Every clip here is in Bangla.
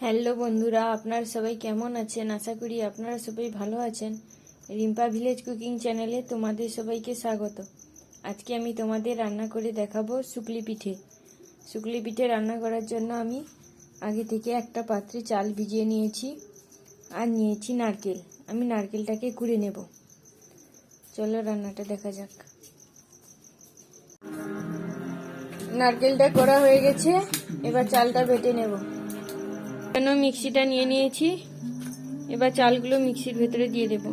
হ্যালো বন্ধুরা, আপনারা সবাই কেমন আছেন? আশা করি আপনারা সবাই ভালো আছেন। রিম্পা ভিলেজ কুকিং চ্যানেলে তোমাদের সবাইকে স্বাগত। আজকে আমি তোমাদের রান্না করে দেখাবো শুকলি পিঠে। শুকলি পিঠে রান্না করার জন্য আমি আগে থেকে একটা পাত্রে চাল ভিজিয়ে নিয়েছি আর নিয়েছি নারকেল। আমি নারকেলটাকে কুড়ে নেব। চলো রান্নাটা দেখা যাক। নারকেলটা করা হয়ে গেছে, এবার চালটা বেটে নেব। মিক্সিটা নিয়ে নিয়েছি, এবার চালগুলো মিক্সির ভেতরে দিয়ে দেব।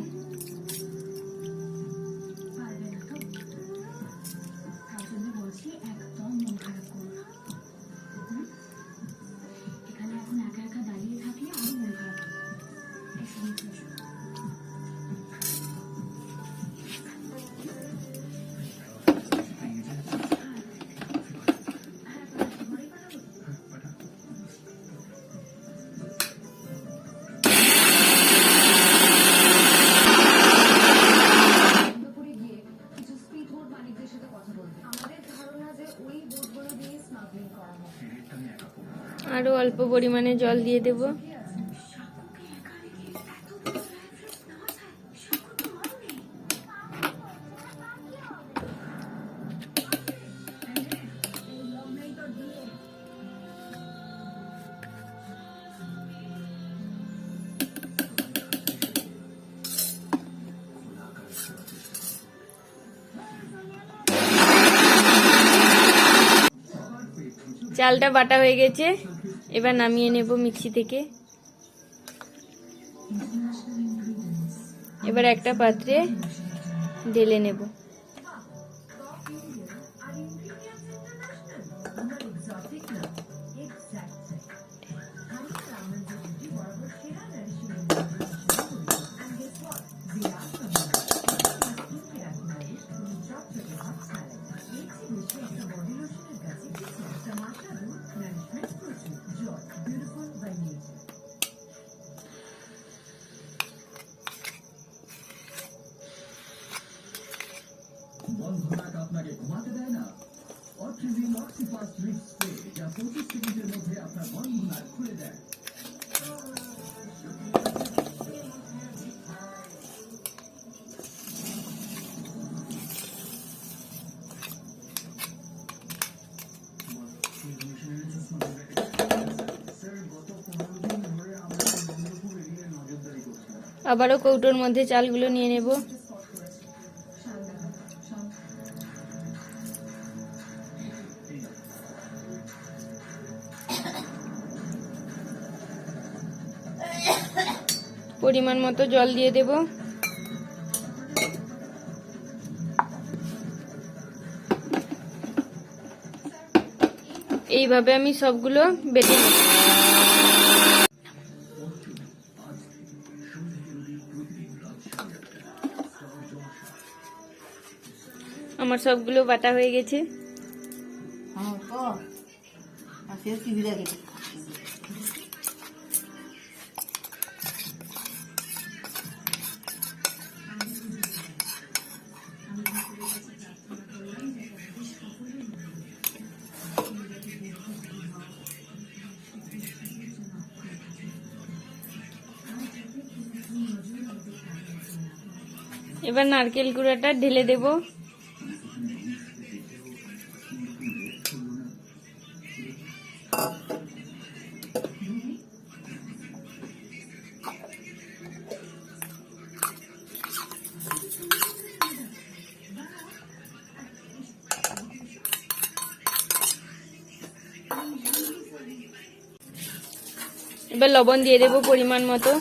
আরো অল্প পরিমাণে জল দিয়ে দেব। চালটা বাটা হয়ে গেছে, এবার নামিয়ে নেব মিক্সি থেকে। এবার একটা পাত্রে ঢেলে নেব। আপনাকে ঘুমাতে দেয় না। অক্সিজেন অক্সিপাস রিক্স স্প্রে যা 25 সেকেন্ডের মধ্যে আপনার মন ভাঙার খুলে দেয়। আবারও কৌটোর মধ্যে চালগুলো নিয়ে নেব। পরিমাণ মতো জল দিয়ে দেব। এইভাবে আমি সবগুলো বেটে নেব। আমার সবগুলো বাটা হয়ে গেছে। এবার নারকেল কুড়াটা ঢেলে দেব। এবার লবণ দিয়ে দেব পরিমাণ মতো।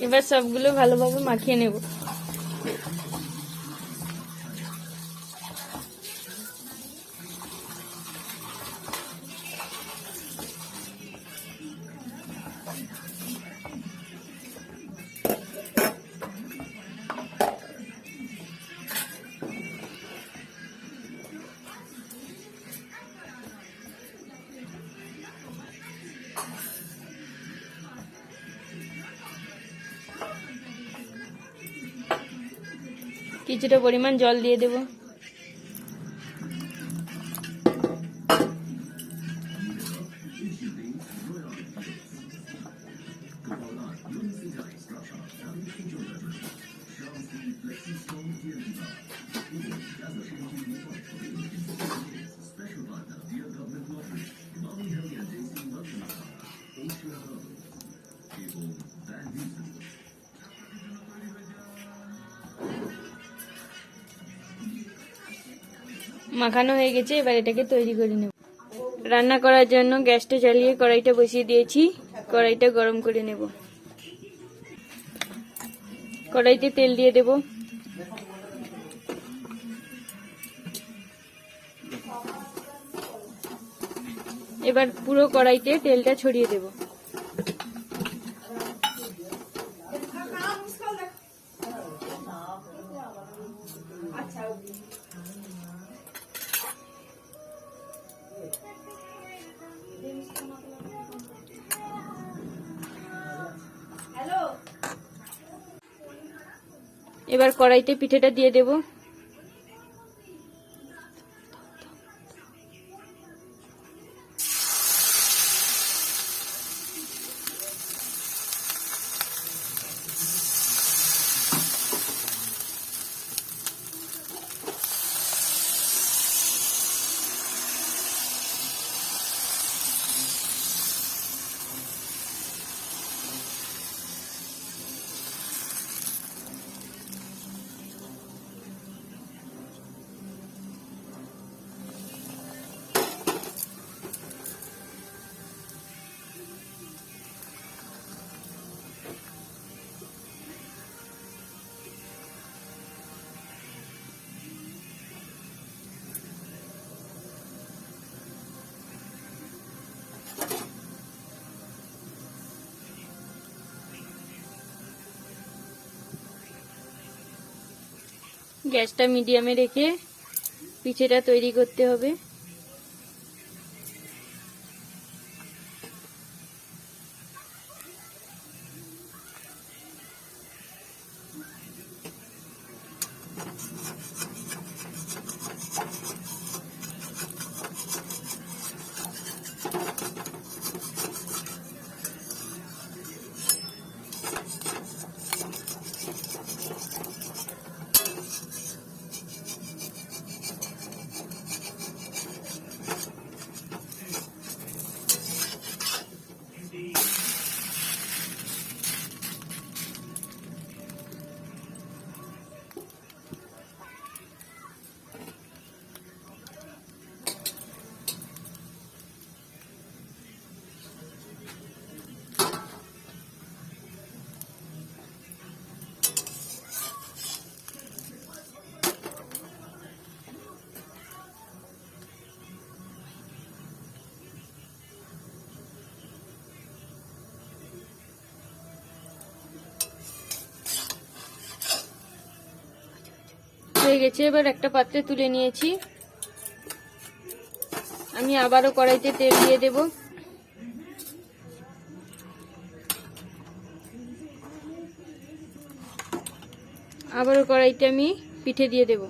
এবার সবগুলো ভালোভাবে মাখিয়ে নেব। কিছুটা পরিমাণ জল দিয়ে দেব। মাখানো হয়ে গেছে, এবার এটাকে তৈরি করে নেব। রান্না করার জন্য গ্যাসটা জ্বালিয়ে কড়াইটা বসিয়ে দিয়েছি। কড়াইটা গরম করে নেব। কড়াইতে তেল দিয়ে দেব। এবার পুরো কড়াইতে তেলটা ছড়িয়ে দেব। এবার কড়াইতে পিঠেটা দিয়ে দেব। গ্যাসটা মিডিয়ামে রেখে পিঠেটা তৈরি করতে হবে। হয়ে গেছে, এবার একটা পাত্রে তুলে নিয়েছি। আমি আবারও কড়াইতে তেল দিয়ে দেব। আবারও কড়াইতে আমি পিঠে দিয়ে দেব।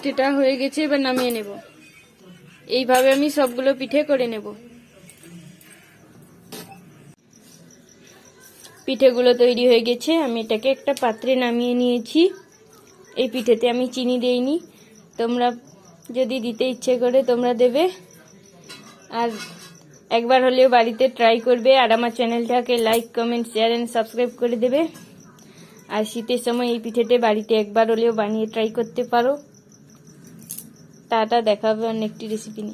পিঠেটা হয়ে গেছে, এবার নামিয়ে নেব। এইভাবে আমি সবগুলো পিঠে করে নেব। পিঠেগুলো তৈরি হয়ে গেছে, আমি এটাকে একটা পাত্রে নামিয়ে নিয়েছি। এই পিঠেতে আমি চিনি দেইনি, তোমরা যদি দিতে ইচ্ছে করে তোমরা দেবে। আর একবার হলেও বাড়িতে ট্রাই করবে, আর আমার চ্যানেলটাকে like, comment, share and subscribe করে দেবে। আর শীতের সময় এই পিঠেতে বাড়িতে একবার হলেও বানিয়ে ট্রাই করতে পারো। টাটা, দেখা হবে অন্য একটি রেসিপি নিয়ে।